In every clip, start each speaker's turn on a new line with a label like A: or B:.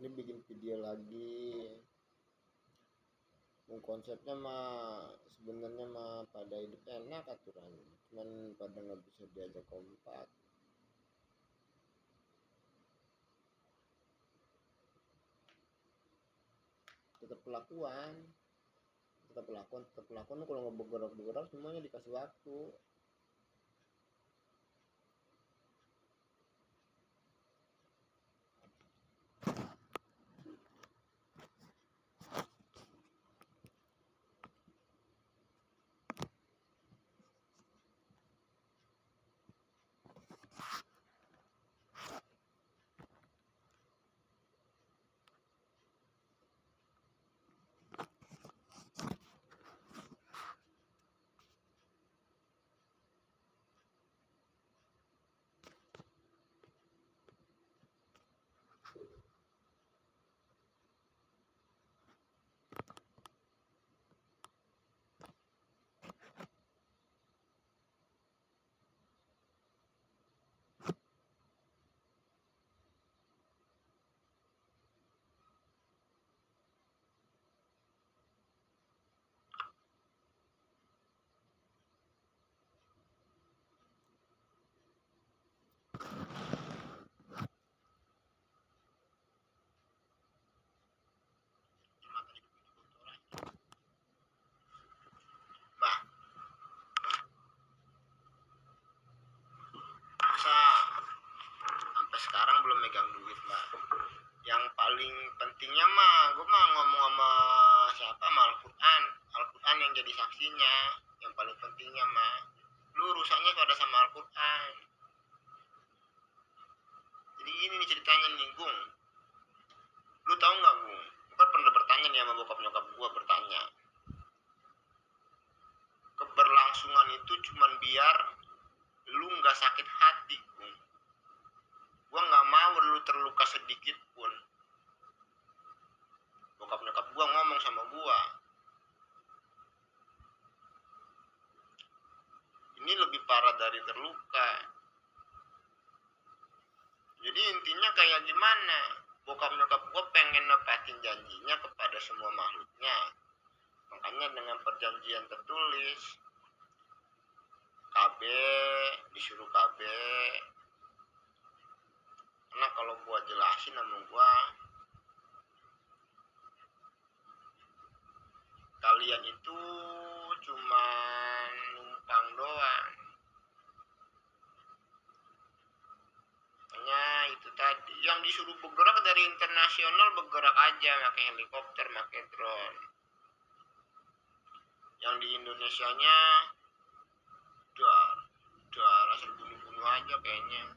A: ini bikin video lagi. Konsepnya mah sebenarnya mah pada hidup enak aturan, cuman pada nggak bisa diajak kompak. Tetap pelakuan kalau nggak bergerak semuanya dikasih waktu. Sampai sekarang belum megang duit, Mbak. Yang paling pentingnya mah gue mah ngomong sama siapa, sama Al-Quran yang jadi saksinya. Yang paling pentingnya mah lu rusaknya pada sama Al-Quran. Jadi gini nih ceritanya nih, Gung. Lu tahu nggak, Gung? Gue kan pernah bertanya nih sama bokap nyokap gue, bertanya, keberlangsungan itu cuman biar lu nggak sakit hati, Gung. Gue nggak mau lu terluka sedikit pun. Bokap nyokap gue ngomong sama gue, ini lebih parah dari terluka. Jadi intinya kayak gimana? Bokap nyokap gue pengen nepatin janjinya kepada semua makhluknya. Makanya dengan perjanjian tertulis, KB disuruh KB. Karena kalau gue jelasin sama gue, kalian itu cuma numpang doang. Makanya itu tadi, yang disuruh bergerak dari internasional bergerak aja, pakai helikopter, pakai drone. Yang di Indonesianya udah asal bunuh-bunuh aja kayaknya.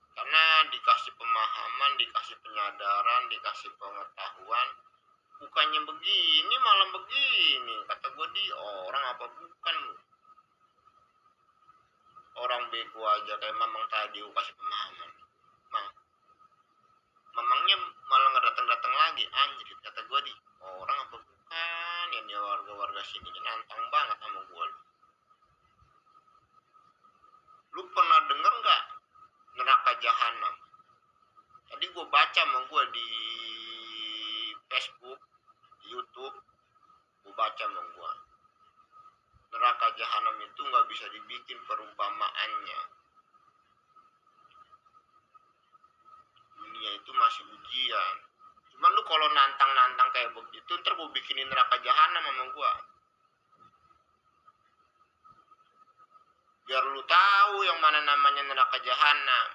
A: Karena dikasih pemahaman, dikasih penyadaran, dikasih pengetahuan, bukannya begini malah begini. Kata gue, di orang apa bukan lu? Orang bego aja kayak Mamang tadi gue kasih pemahaman, Mamangnya malah nggak datang lagi, anjir. Kata gue, di orang apa bukan? Yang dia warga sini nantang banget sama gue. Lu pernah denger nggak neraka jahanam? Tadi gue baca sama gue di Facebook, di YouTube, gue baca sama gue, neraka jahanam itu nggak bisa dibikin perumpamaannya. Dunia itu masih ujian. Cuman lu kalau nantang kayak begitu, ntar gue bikinin neraka jahanam sama gue. Biar lu tahu yang mana namanya neraka jahanam.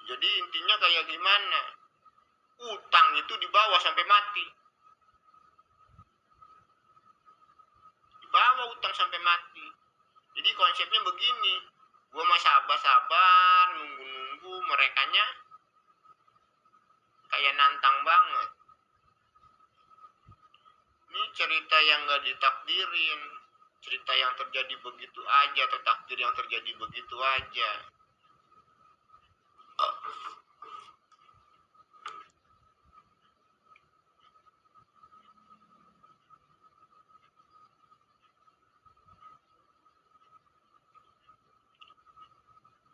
A: Jadi intinya kayak gimana? Utang itu dibawa sampai mati. Dibawa utang sampai mati. Jadi konsepnya begini, gue mah sabar nunggu merekanya kayak nantang banget. Ini cerita yang gak ditakdirin, cerita yang terjadi begitu aja, atau takdir yang terjadi begitu aja.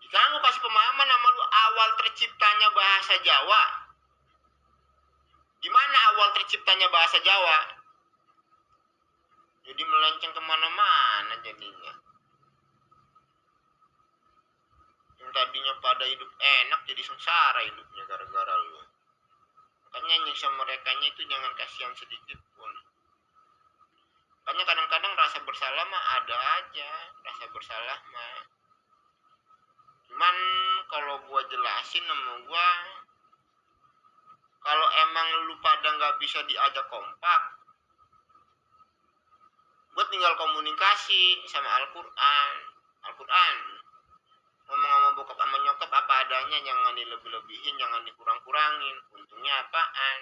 A: Sekarang gue kasih pemahaman sama lu, awal terciptanya bahasa Jawa. Di mana awal terciptanya bahasa Jawa? Jadi melenceng kemana-mana jadinya. Yang tadinya pada hidup enak jadi sengsara hidupnya gara-gara lu. Makanya nyiksa merekanya itu jangan kasihan sedikit pun. Makanya kadang-kadang rasa bersalah mah ada aja. Rasa bersalah mah. Cuman kalau gua jelasin sama gua, kalau emang lu pada gak bisa diajak kompak, gua tinggal komunikasi sama Al-Quran. Al-Quran ngomong sama bokap sama nyokap apa adanya, jangan dilebih-lebihin, jangan dikurang-kurangin. Untungnya apaan?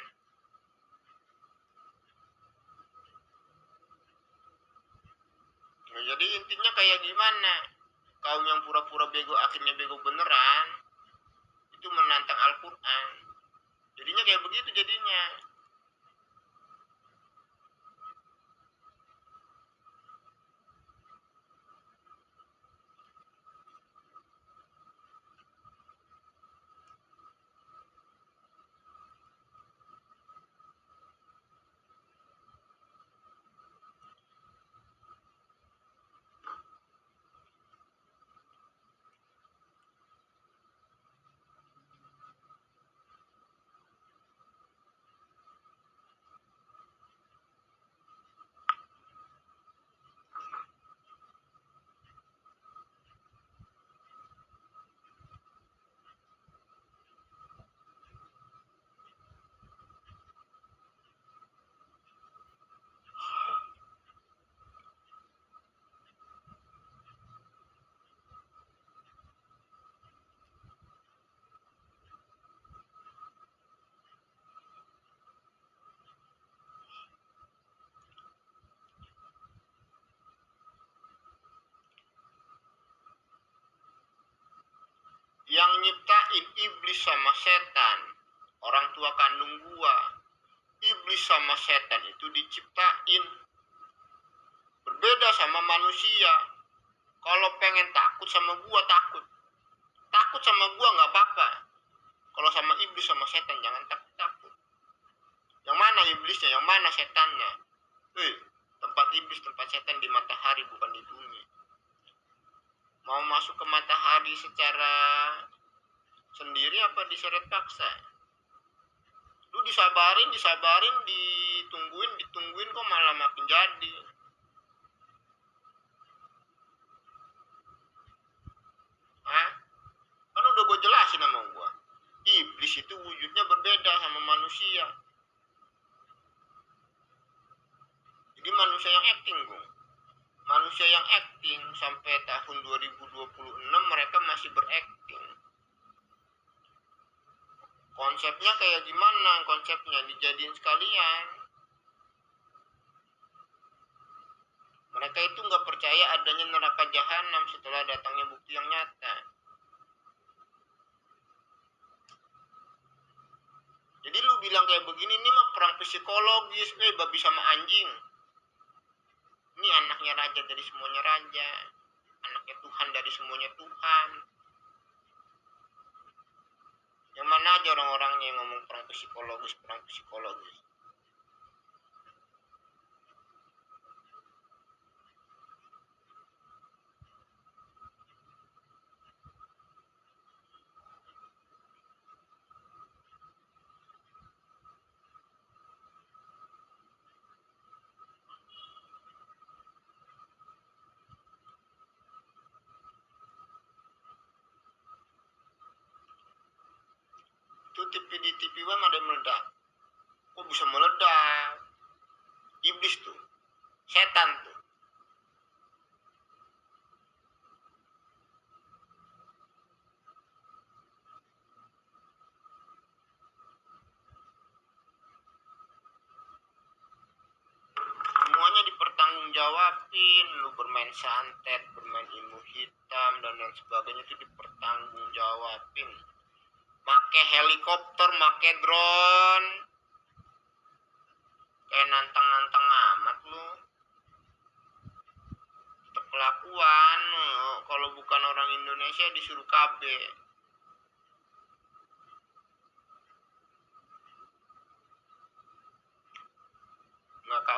A: Nah, jadi intinya kayak gimana? Kaum yang pura-pura bego akhirnya bego beneran, itu menantang Al-Quran. Jadinya kayak begitu jadinya. Yang nyiptain iblis sama setan, orang tua kandung gua. Iblis sama setan itu diciptain berbeda sama manusia. Kalau pengen takut sama gua takut. Takut sama gua nggak apa-apa. Kalau sama iblis sama setan jangan takut-takut. Yang mana iblisnya, yang mana setannya? Tempat iblis, tempat setan di matahari bukan di bumi. Mau masuk ke matahari secara sendiri apa diseret paksa? Lu disabarin, ditungguin kok malah makin jadi. Hah? Kan udah gue jelasin sama gue. Iblis itu wujudnya berbeda sama manusia. Jadi manusia yang acting, gue. Manusia yang acting sampai tahun 2026 mereka masih berakting. Konsepnya kayak gimana? Konsepnya dijadiin sekalian. Mereka itu nggak percaya adanya neraka jahanam setelah datangnya bukti yang nyata. Jadi lu bilang kayak begini, ini mah perang psikologis, babi sama anjing. Ini anaknya raja dari semuanya raja, anaknya Tuhan dari semuanya Tuhan. Yang mana aja orang-orangnya yang ngomong perang psikologis. Itu di TV One ada yang meledak. Kok bisa meledak? Iblis tuh, setan tuh. Semuanya dipertanggungjawabin. Lu bermain santet, bermain ilmu hitam dan lain sebagainya itu dipertanggungjawabin. Make helikopter, make drone, kayak nantang-nantang amat lu. Tetep kelakuan, kalau bukan orang Indonesia disuruh KB.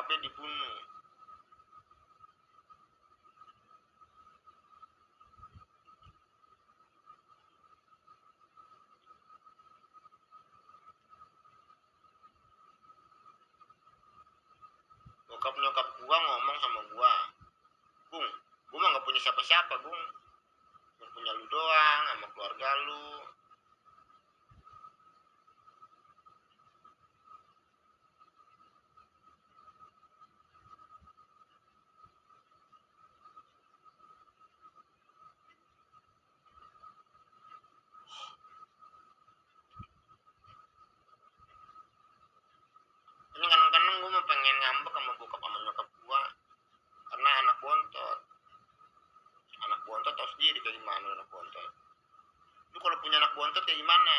A: bokapnya dibunuh. Bokap nyokap gua ngomong sama gua, Bung, gua mah nggak punya siapa-siapa, Bung, cuma punya lu doang sama keluarga lu. Ini kadang-kadang gua mah pengen ngambek sama bokap sama nyokap gua karena anak bontot. Anak bontot tau sendiri kayak gimana anak bontot. Lu kalau punya anak bontot kayak gimana?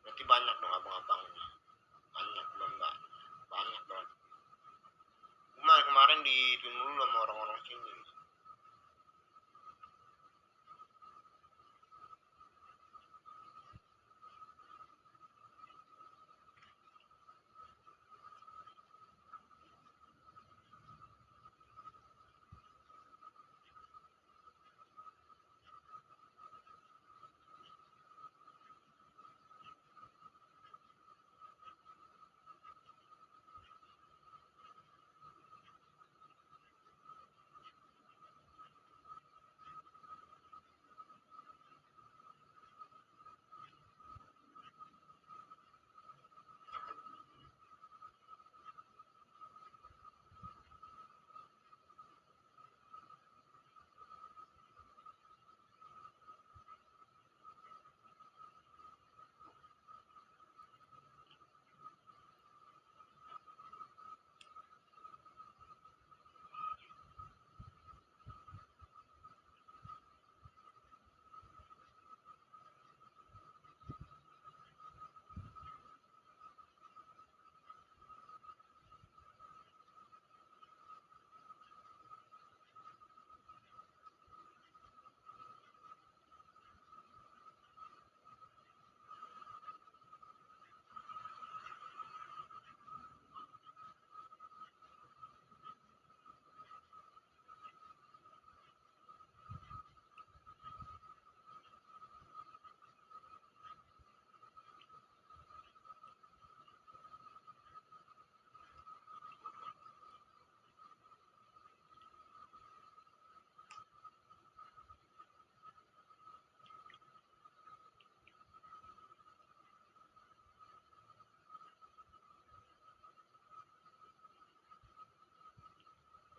A: Berarti banyak dong abang-abangnya. Banyak mbak, banyak banget. Kemarin dituin dulu sama orang-orang sini.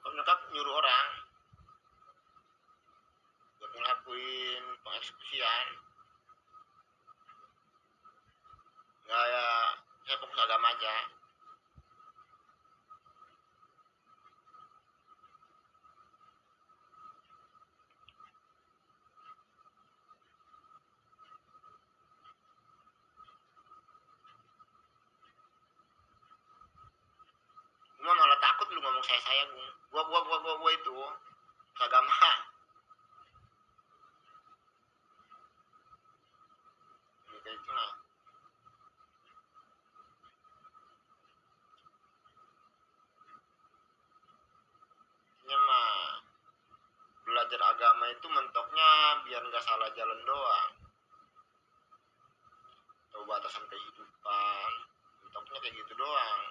A: Bokap nyokap nyuruh orang buat ngelakuin pengeksekusian. Nggak ya, saya fokus agama aja. Gua malah takut lu ngomong saya gua itu agama. Gitu itulah. Ini mah belajar agama itu mentoknya biar nggak salah jalan doang. Tahu batasan kehidupan. Mentoknya kayak gitu doang.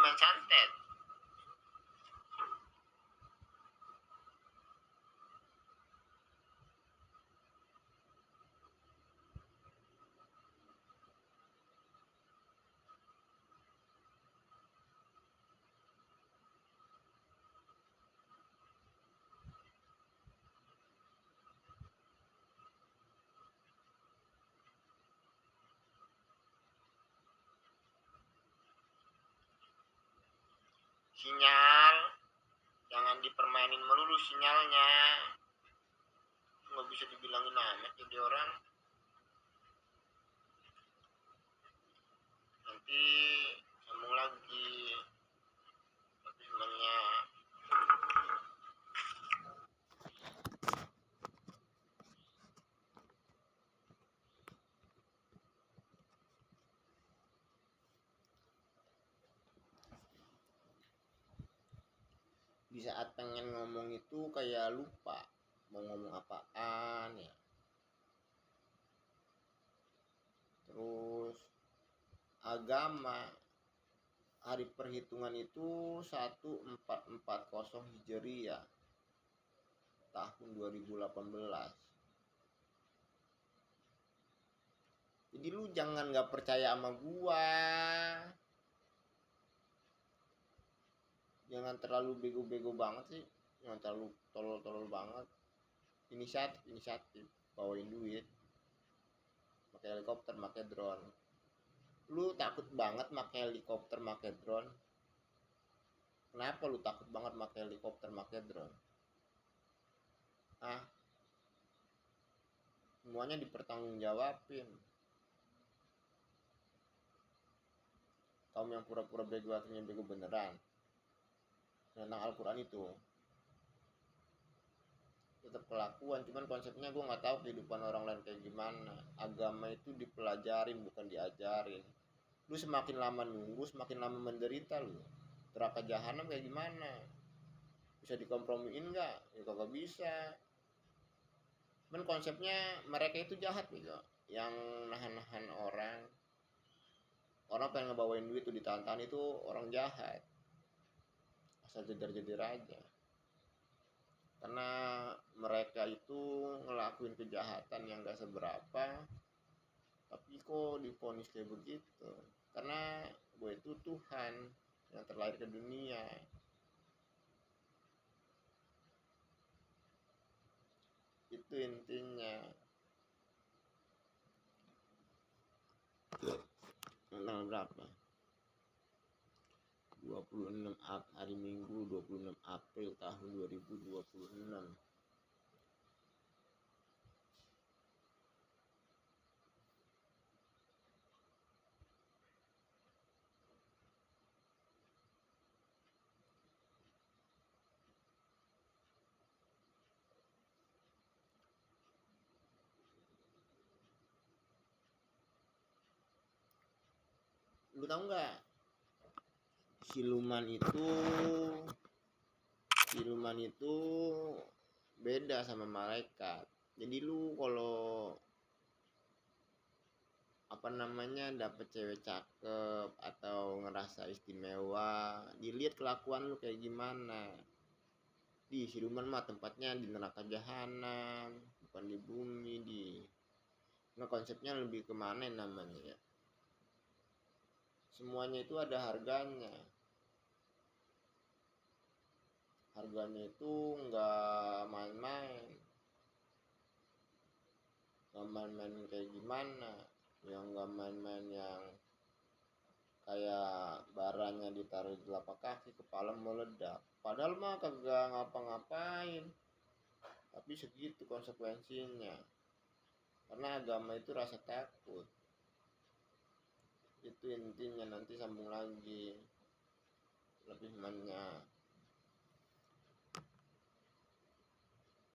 A: main santet. Sinyal jangan dipermainin melulu sinyalnya, nggak bisa dibilangin amat jadi orang. Nanti sambung lagi semuanya. Di saat pengen ngomong itu kayak lupa mau ngomong apaan ya. Terus agama, hari perhitungan itu 1440 Hijriah tahun 2018. Jadi lu jangan gak percaya sama gua, jangan terlalu bego-bego banget sih, jangan terlalu tolol-tolol banget. Inisiatif bawain duit, pakai helikopter, pakai drone. Lu takut banget pakai helikopter, pakai drone? Kenapa lu takut banget pakai helikopter, pakai drone? Ah, semuanya dipertanggungjawabin. Kaum yang pura-pura bego akhirnya bego beneran tentang Al-Quran itu tetap kelakuan, cuman konsepnya gue nggak tahu kehidupan orang lain kayak gimana. Agama itu dipelajarin bukan diajarin. Lu semakin lama nunggu semakin lama menderita. Lu neraka jahanam kayak gimana, bisa dikompromiin nggak? Ya kagak bisa. Cuman konsepnya mereka itu jahat gitu, yang nahan-nahan orang pengen ngebawain duit tuh ditahan-tahan, itu orang jahat, asal jedar-jedar aja. Karena mereka itu ngelakuin kejahatan yang gak seberapa, tapi kok divonis kayak begitu. Karena gue itu Tuhan yang terlahir ke dunia. Itu intinya. Tanggal berapa? 26 hari Minggu 26 April tahun 2026. Lu tahu nggak, siluman itu beda sama malaikat. Jadi lu kalau dapet cewek cakep atau ngerasa istimewa, dilihat kelakuan lu kayak gimana. Di siluman mah tempatnya di neraka jahanam, bukan di bumi. Nah konsepnya lebih kemana namanya ya, semuanya itu ada harganya. Harganya itu nggak main-main. Nggak main-main kayak gimana, yang nggak main-main yang kayak baranya ditaruh di telapak kaki kepala meledak, padahal mah kagak ngapa-ngapain, tapi segitu konsekuensinya. Karena agama itu rasa takut. Itu intinya. Nanti sambung lagi lebih banyak.